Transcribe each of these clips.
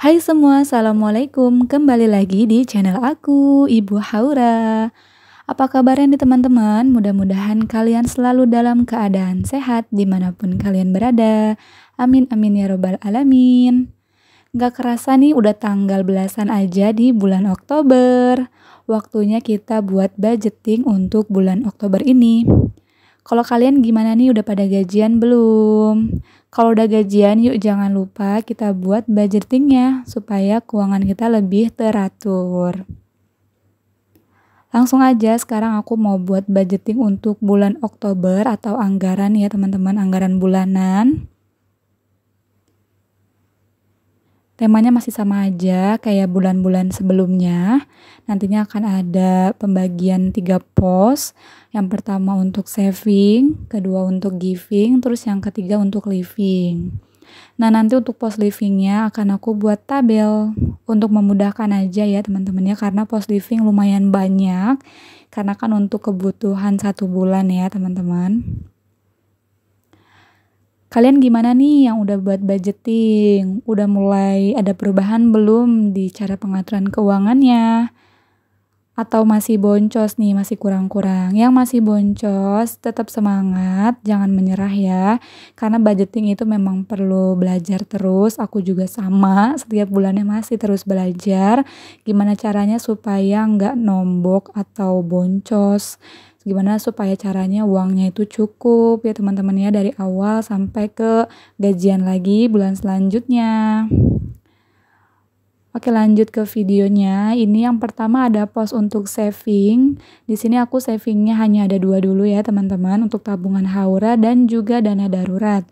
Hai semua, assalamualaikum. Kembali lagi di channel aku, Ibu Haura. Apa kabarnya nih teman-teman? Mudah-mudahan kalian selalu dalam keadaan sehat dimanapun kalian berada. Amin amin ya robbal alamin. Gak kerasa nih udah tanggal belasan aja di bulan Oktober. Waktunya kita buat budgeting untuk bulan Oktober ini. Kalau kalian gimana nih, udah pada gajian belum? Kalau udah gajian, yuk jangan lupa kita buat budgetingnya supaya keuangan kita lebih teratur. Langsung aja sekarang aku mau buat budgeting untuk bulan Oktober atau anggaran ya teman-teman, anggaran bulanan. Temanya masih sama aja kayak bulan-bulan sebelumnya. Nantinya akan ada pembagian 3 pos. Yang pertama untuk saving, kedua untuk giving, terus yang ketiga untuk living. Nah, nanti untuk pos livingnya akan aku buat tabel untuk memudahkan aja ya teman-teman ya, karena pos living lumayan banyak. Karena kan untuk kebutuhan 1 bulan ya teman-teman. Kalian gimana nih yang udah buat budgeting? Udah mulai ada perubahan belum di cara pengaturan keuangannya? Atau masih boncos nih, masih kurang-kurang? Yang masih boncos, tetap semangat, jangan menyerah ya. Karena budgeting itu memang perlu belajar terus, aku juga sama, setiap bulannya masih terus belajar. Gimana caranya supaya nggak nombok atau boncos. Gimana supaya caranya uangnya itu cukup ya teman-teman ya, dari awal sampai ke gajian lagi bulan selanjutnya. Oke, lanjut ke videonya. Ini yang pertama ada pos untuk saving. Di sini aku savingnya hanya ada 2 dulu ya teman-teman, untuk tabungan haura dan juga dana darurat.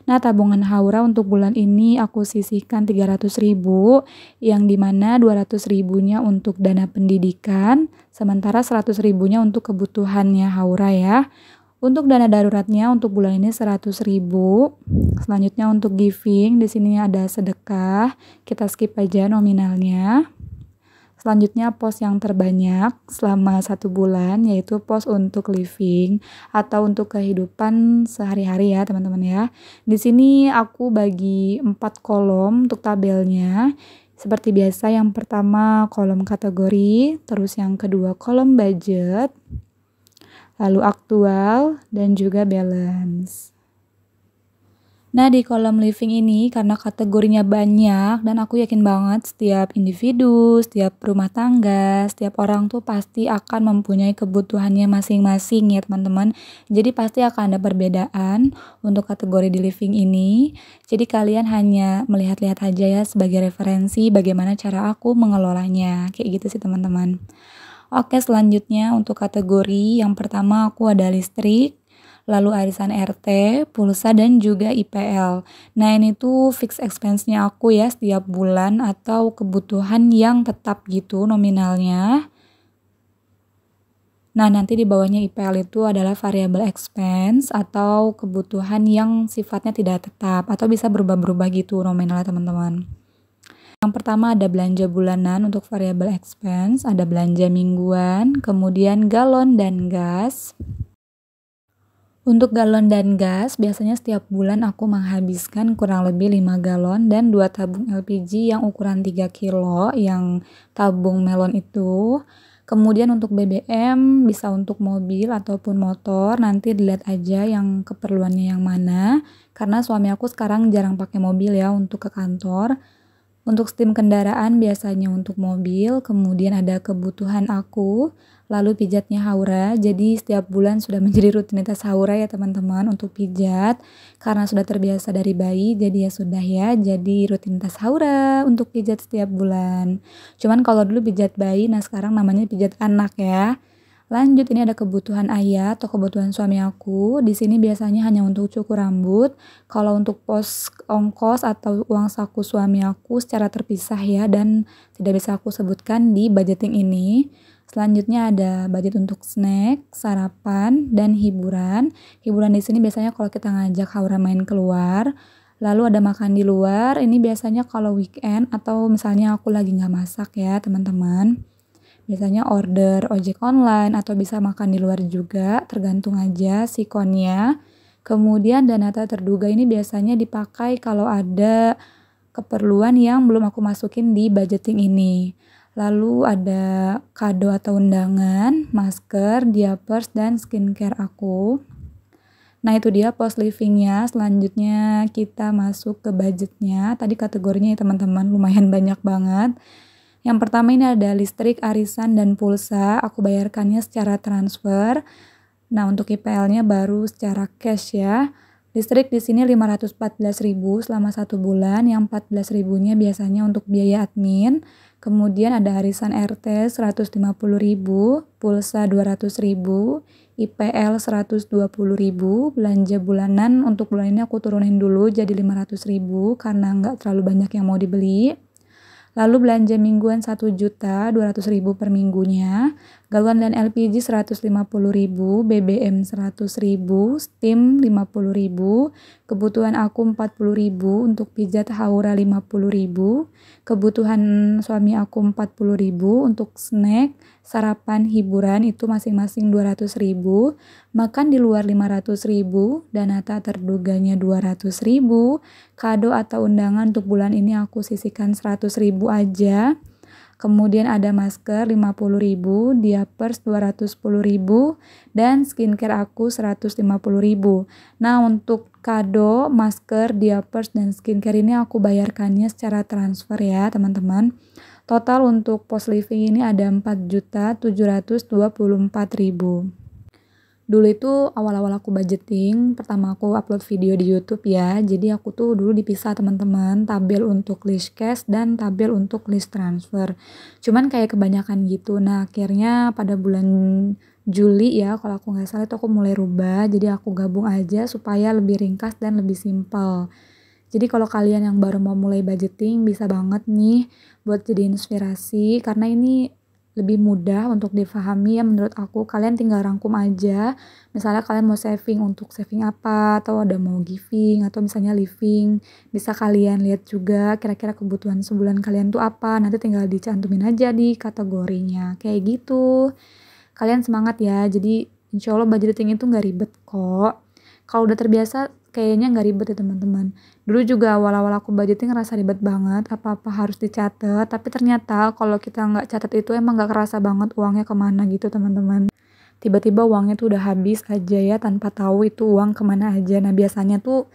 Nah, tabungan haura untuk bulan ini aku sisihkan 300.000, yang dimana 200.000-nya untuk dana pendidikan, sementara 100.000-nya untuk kebutuhannya haura ya. Untuk dana daruratnya untuk bulan ini 100.000. Selanjutnya untuk giving, di sini ada sedekah, kita skip aja nominalnya. Selanjutnya pos yang terbanyak selama 1 bulan yaitu pos untuk living atau untuk kehidupan sehari-hari ya teman-teman ya. Di sini aku bagi 4 kolom untuk tabelnya. Seperti biasa, yang pertama kolom kategori, terus yang kedua kolom budget, lalu aktual dan juga balance. Nah, di kolom living ini karena kategorinya banyak dan aku yakin banget setiap individu, setiap rumah tangga, setiap orang tuh pasti akan mempunyai kebutuhannya masing-masing ya teman-teman. Jadi pasti akan ada perbedaan untuk kategori di living ini. Jadi kalian hanya melihat-lihat aja ya sebagai referensi bagaimana cara aku mengelolanya. Kayak gitu sih teman-teman. Oke, selanjutnya untuk kategori yang pertama aku ada listrik, lalu arisan RT, pulsa, dan juga IPL. Nah, ini tuh fix expense-nya aku ya setiap bulan atau kebutuhan yang tetap gitu nominalnya. Nah, nanti di bawahnya IPL itu adalah variable expense atau kebutuhan yang sifatnya tidak tetap atau bisa berubah-berubah gitu nominalnya teman-teman. Yang pertama ada belanja bulanan untuk variable expense, ada belanja mingguan, kemudian galon dan gas. Untuk galon dan gas, biasanya setiap bulan aku menghabiskan kurang lebih 5 galon dan 2 tabung LPG yang ukuran 3 kilo yang tabung melon itu. Kemudian untuk BBM bisa untuk mobil ataupun motor, nanti dilihat aja yang keperluannya yang mana. Karena suami aku sekarang jarang pakai mobil ya untuk ke kantor. Untuk SIM kendaraan biasanya untuk mobil, kemudian ada kebutuhan aku, lalu pijatnya haura. Jadi setiap bulan sudah menjadi rutinitas haura ya teman-teman untuk pijat. Karena sudah terbiasa dari bayi, jadi ya sudah ya, jadi rutinitas haura untuk pijat setiap bulan. Cuman kalau dulu pijat bayi, nah sekarang namanya pijat anak ya. Lanjut, ini ada kebutuhan ayah atau kebutuhan suami aku. Di sini biasanya hanya untuk cukur rambut. Kalau untuk pos ongkos atau uang saku suami aku secara terpisah ya, dan tidak bisa aku sebutkan di budgeting ini. Selanjutnya ada budget untuk snack, sarapan, dan hiburan. Hiburan di sini biasanya kalau kita ngajak haura main keluar. Lalu ada makan di luar. Ini biasanya kalau weekend atau misalnya aku lagi nggak masak ya teman-teman. Biasanya order ojek online atau bisa makan di luar juga, tergantung aja sikonnya. Kemudian dana tak terduga ini biasanya dipakai kalau ada keperluan yang belum aku masukin di budgeting ini. Lalu ada kado atau undangan, masker, diapers, dan skincare aku. Nah itu dia post livingnya. Selanjutnya kita masuk ke budgetnya. Tadi kategorinya ya teman-teman lumayan banyak banget. Yang pertama ini ada listrik, arisan, dan pulsa. Aku bayarkannya secara transfer. Nah untuk IPL-nya baru secara cash ya. Listrik di sini 514.000 selama 1 bulan. Yang 14.000-nya biasanya untuk biaya admin. Kemudian ada arisan RT 150.000, pulsa 200.000, IPL 120.000, belanja bulanan untuk bulan ini aku turunin dulu jadi 500.000 karena nggak terlalu banyak yang mau dibeli. Lalu belanja mingguan 1.200.000 per minggunya, galon dan LPG 150.000, BBM 100.000, steam 50.000, kebutuhan aku 40.000 untuk pijat Haura 50.000, kebutuhan suami aku 40.000 untuk snack, sarapan, hiburan itu masing-masing 200.000, makan di luar 500.000, dana tak terduganya 200.000, kado atau undangan untuk bulan ini aku sisihkan 100.000 aja. Kemudian ada masker 50.000, diapers 210.000, dan skincare aku 150.000. Nah untuk kado, masker, diapers, dan skincare ini aku bayarkannya secara transfer ya teman-teman. Total untuk post living ini ada 4.724.000. Dulu itu awal-awal aku budgeting, pertama aku upload video di YouTube ya. Jadi aku tuh dulu dipisah teman-teman, tabel untuk list cash dan tabel untuk list transfer. Cuman kayak kebanyakan gitu. Nah, akhirnya pada bulan Juli ya, kalau aku nggak salah itu aku mulai rubah. Jadi aku gabung aja supaya lebih ringkas dan lebih simpel. Jadi kalau kalian yang baru mau mulai budgeting bisa banget nih buat jadi inspirasi karena ini lebih mudah untuk difahami ya menurut aku. Kalian tinggal rangkum aja, misalnya kalian mau saving untuk saving apa, atau ada mau giving, atau misalnya living, bisa kalian lihat juga kira-kira kebutuhan sebulan kalian tuh apa, nanti tinggal dicantumin aja di kategorinya, kayak gitu. Kalian semangat ya, jadi insya Allah budgeting itu nggak ribet kok. Kalau udah terbiasa kayaknya nggak ribet ya teman-teman. Dulu juga awal-awal aku budgeting ngerasa ribet banget, apa-apa harus dicatat, tapi ternyata kalau kita nggak catat itu emang nggak kerasa banget uangnya kemana gitu teman-teman. Tiba-tiba uangnya tuh udah habis aja ya tanpa tahu itu uang kemana aja. Nah biasanya tuh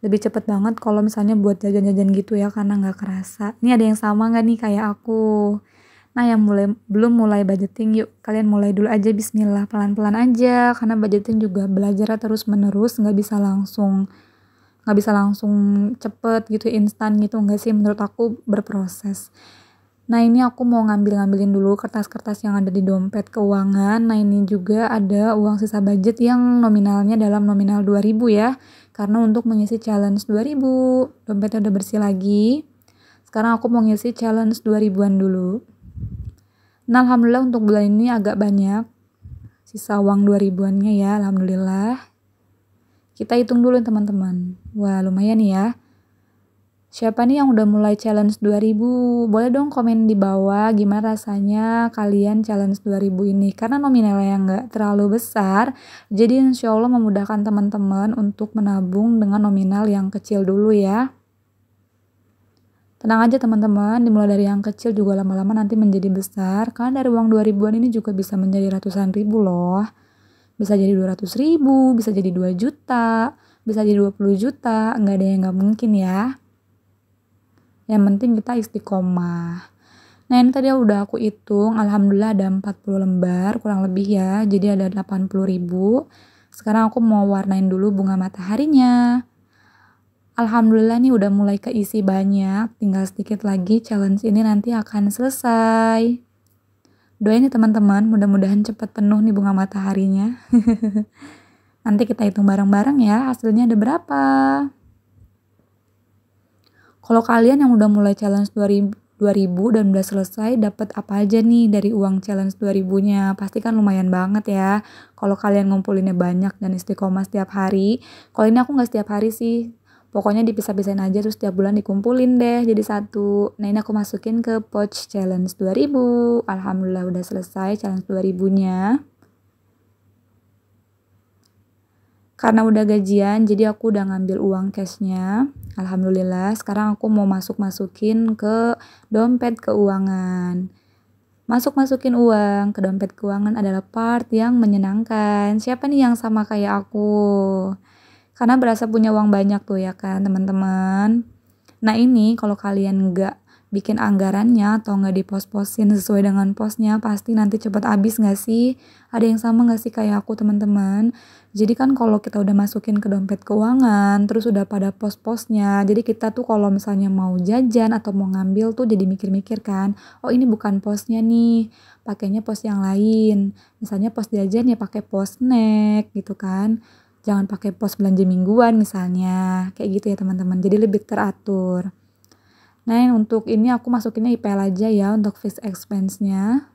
lebih cepet banget kalau misalnya buat jajan-jajan gitu ya karena nggak kerasa. Ini ada yang sama nggak nih kayak aku? Nah yang belum mulai budgeting yuk kalian mulai dulu aja bismillah pelan-pelan aja karena budgeting juga belajar terus menerus nggak bisa langsung cepet gitu instan gitu nggak sih menurut aku berproses. Nah ini aku mau ngambilin dulu kertas-kertas yang ada di dompet keuangan. Nah ini juga ada uang sisa budget yang nominalnya dalam nominal 2.000 ya karena untuk mengisi challenge 2.000 dompetnya udah bersih lagi. Sekarang aku mau ngisi challenge 2.000-an dulu. Nah alhamdulillah untuk bulan ini agak banyak sisa uang 2.000-annya ya alhamdulillah. Kita hitung dulu teman-teman. Wah lumayan ya. Siapa nih yang udah mulai challenge 2.000? Boleh dong komen di bawah gimana rasanya kalian challenge 2.000 ini. Karena nominalnya yang nggak terlalu besar. Jadi insya Allah memudahkan teman-teman untuk menabung dengan nominal yang kecil dulu ya. Tenang aja teman-teman, dimulai dari yang kecil juga lama-lama nanti menjadi besar. Karena dari uang 2.000-an ini juga bisa menjadi ratusan ribu loh. Bisa jadi 200.000, bisa jadi 2 juta, bisa jadi 20 juta. Nggak ada yang nggak mungkin ya. Yang penting kita istiqomah. Nah ini tadi udah aku hitung, alhamdulillah ada 40 lembar kurang lebih ya. Jadi ada 80.000. Sekarang aku mau warnain dulu bunga mataharinya. Alhamdulillah nih udah mulai keisi banyak, tinggal sedikit lagi challenge ini nanti akan selesai. Doain nih teman-teman, mudah-mudahan cepat penuh nih bunga mataharinya. Nanti kita hitung bareng-bareng ya, hasilnya ada berapa. Kalau kalian yang udah mulai challenge 2.000 dan udah selesai, dapat apa aja nih dari uang challenge 2.000-nya? Pasti kan lumayan banget ya. Kalau kalian ngumpulinnya banyak dan istiqomah setiap hari. Kalau ini aku nggak setiap hari sih. Pokoknya dipisah-pisahin aja terus tiap bulan dikumpulin deh jadi satu. Nah ini aku masukin ke pouch challenge 2.000. Alhamdulillah udah selesai challenge 2.000-nya. Karena udah gajian, jadi aku udah ngambil uang cashnya. Alhamdulillah, sekarang aku mau masukin ke dompet keuangan. Masukin uang ke dompet keuangan adalah part yang menyenangkan. Siapa nih yang sama kayak aku? Karena berasa punya uang banyak tuh ya kan teman-teman. Nah ini kalau kalian nggak bikin anggarannya atau nggak dipos-posin sesuai dengan posnya, pasti nanti cepet habis nggak sih? Ada yang sama nggak sih kayak aku teman-teman? Jadi kan kalau kita udah masukin ke dompet keuangan, terus udah pada pos-posnya, jadi kita tuh kalau misalnya mau jajan atau mau ngambil tuh jadi mikir-mikir kan, oh ini bukan posnya nih, pakainya pos yang lain. Misalnya pos jajan ya pakai pos snack gitu kan. Jangan pakai pos belanja mingguan misalnya, kayak gitu ya teman-teman. Jadi lebih teratur. Nah, untuk ini aku masukinnya IPL aja ya untuk fixed expense-nya.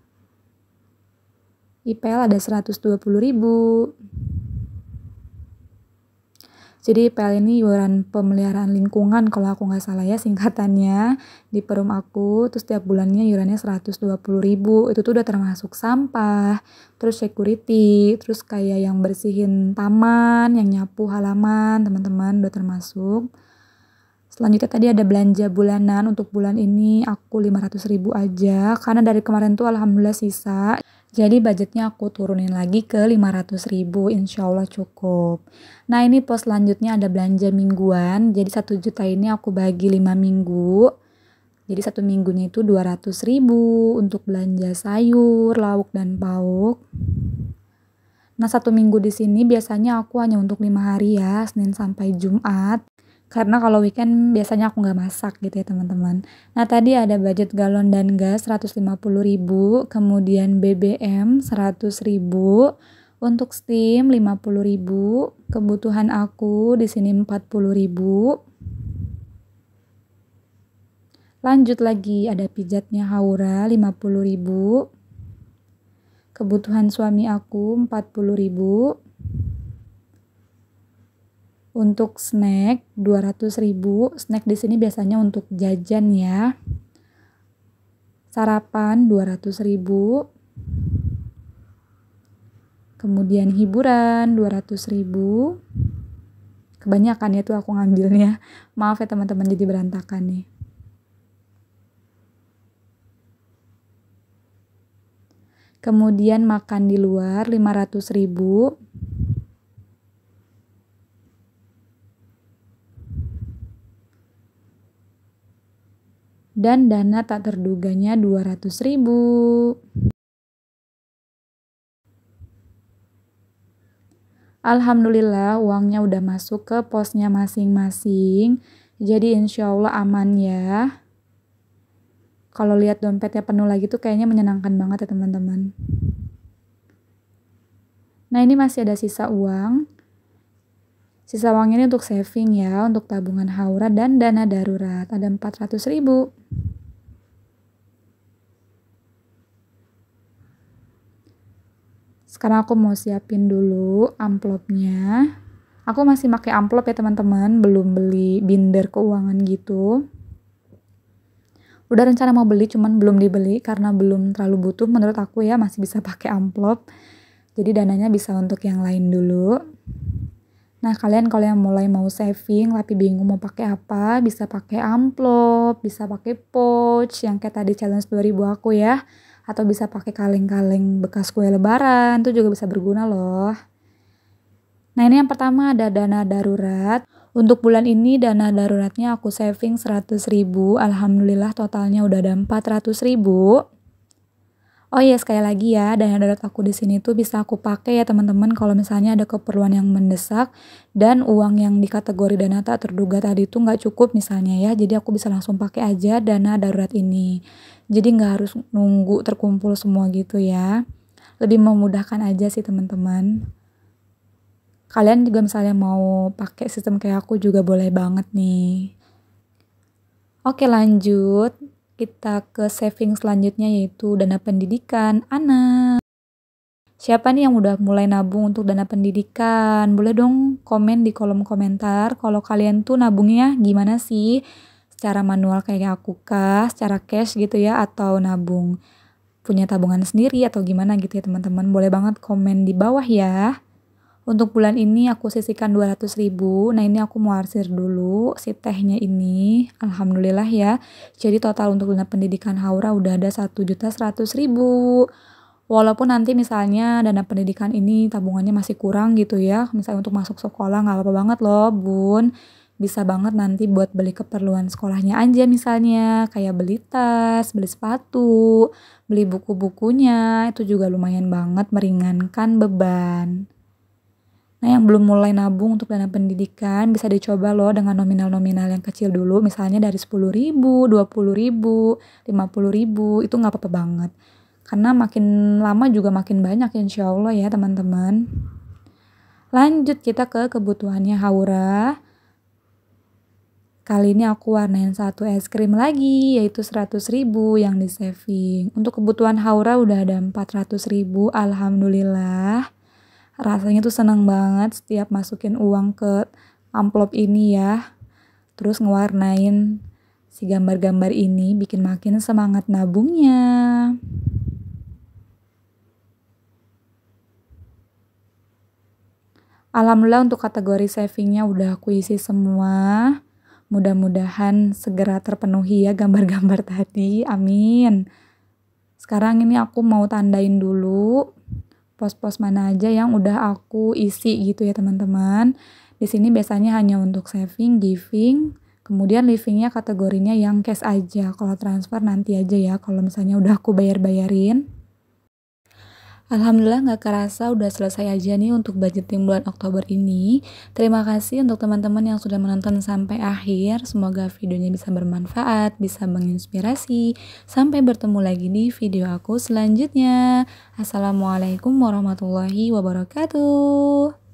IPL ada 120.000. Jadi IPL ini iuran pemeliharaan lingkungan kalau aku nggak salah ya singkatannya di perum aku. Terus tiap bulannya iurannya 120.000. Itu tuh udah termasuk sampah, terus security, terus kayak yang bersihin taman, yang nyapu halaman, teman-teman udah termasuk. Selanjutnya tadi ada belanja bulanan. Untuk bulan ini aku 500.000 aja karena dari kemarin tuh alhamdulillah sisa. Jadi budgetnya aku turunin lagi ke 500.000, insya Allah cukup. Nah ini pos selanjutnya ada belanja mingguan, jadi 1 juta ini aku bagi 5 minggu. Jadi 1 minggunya itu 200.000 untuk belanja sayur, lauk, dan pauk. Nah 1 minggu di sini biasanya aku hanya untuk 5 hari ya, Senin sampai Jumat. Karena kalau weekend biasanya aku nggak masak gitu ya teman-teman. Nah tadi ada budget galon dan gas 150.000, kemudian BBM 100.000, untuk steam 50.000, kebutuhan aku di sini 40.000. Lanjut lagi ada pijatnya Haura 50.000, kebutuhan suami aku 40.000. Untuk snack 200.000. Snack di sini biasanya untuk jajan ya. Sarapan 200.000. Kemudian hiburan 200.000. Kebanyakan ya tuh aku ngambilnya. Maaf ya teman-teman jadi berantakan nih. Kemudian makan di luar 500.000. Dan dana tak terduganya 200.000. Alhamdulillah uangnya udah masuk ke posnya masing-masing. Jadi insya Allah aman ya. Kalau lihat dompetnya penuh lagi tuh kayaknya menyenangkan banget ya teman-teman. Nah ini masih ada sisa uang. Sisa uang ini untuk saving ya, untuk tabungan Haura dan dana darurat. Ada 400.000. Sekarang aku mau siapin dulu amplopnya. Aku masih pakai amplop ya teman-teman, belum beli binder keuangan gitu. Udah rencana mau beli, cuman belum dibeli karena belum terlalu butuh menurut aku ya, masih bisa pakai amplop. Jadi dananya bisa untuk yang lain dulu. Nah kalian kalau yang mulai mau saving tapi bingung mau pakai apa, bisa pakai amplop, bisa pakai pouch yang kayak tadi challenge 2000 aku ya, atau bisa pakai kaleng-kaleng bekas kue lebaran, itu juga bisa berguna loh. Nah ini yang pertama ada dana darurat. Untuk bulan ini dana daruratnya aku saving 100.000, alhamdulillah totalnya udah ada 400.000. Oh iya sekali lagi ya, dana darurat aku di sini tuh bisa aku pakai ya teman-teman kalau misalnya ada keperluan yang mendesak dan uang yang di kategori dana tak terduga tadi tuh nggak cukup misalnya ya, jadi aku bisa langsung pakai aja dana darurat ini. Jadi nggak harus nunggu terkumpul semua gitu ya, lebih memudahkan aja sih teman-teman. Kalian juga misalnya mau pakai sistem kayak aku juga boleh banget nih. Oke lanjut. Kita ke saving selanjutnya yaitu dana pendidikan anak. Siapa nih yang udah mulai nabung untuk dana pendidikan? Boleh dong komen di kolom komentar kalau kalian tuh nabungnya gimana sih? Secara manual kayak aku kah? Secara cash gitu ya? Atau nabung punya tabungan sendiri atau gimana gitu ya teman-teman? Boleh banget komen di bawah ya. Untuk bulan ini aku sisihkan 200.000. Nah, ini aku mau arsir dulu si tehnya ini. Alhamdulillah ya. Jadi total untuk dana pendidikan Haura udah ada 1.100.000. Walaupun nanti misalnya dana pendidikan ini tabungannya masih kurang gitu ya. Misalnya untuk masuk sekolah nggak apa-apa banget loh, Bun. Bisa banget nanti buat beli keperluan sekolahnya aja misalnya. Kayak beli tas, beli sepatu, beli buku-bukunya. Itu juga lumayan banget meringankan beban. Nah, yang belum mulai nabung untuk dana pendidikan bisa dicoba loh dengan nominal-nominal yang kecil dulu, misalnya dari 10.000, 20.000, 50.000, itu nggak apa-apa banget. Karena makin lama juga makin banyak insya Allah ya teman-teman. Lanjut kita ke kebutuhannya Haura. Kali ini aku warnain satu es krim lagi, yaitu 100.000 yang di saving. Untuk kebutuhan Haura udah ada 400.000, alhamdulillah. Rasanya tuh seneng banget setiap masukin uang ke amplop ini ya. Terus ngewarnain si gambar-gambar ini bikin makin semangat nabungnya. Alhamdulillah untuk kategori savingnya udah aku isi semua. Mudah-mudahan segera terpenuhi ya gambar-gambar tadi. Amin. Sekarang ini aku mau tandain dulu pos-pos mana aja yang udah aku isi gitu ya teman-teman. Di sini biasanya hanya untuk saving, giving, kemudian livingnya kategorinya yang cash aja. Kalau transfer nanti aja ya kalau misalnya udah aku bayar-bayarin. Alhamdulillah nggak kerasa udah selesai aja nih untuk budgeting bulan Oktober ini. Terima kasih untuk teman-teman yang sudah menonton sampai akhir. Semoga videonya bisa bermanfaat, bisa menginspirasi. Sampai bertemu lagi di video aku selanjutnya. Assalamualaikum warahmatullahi wabarakatuh.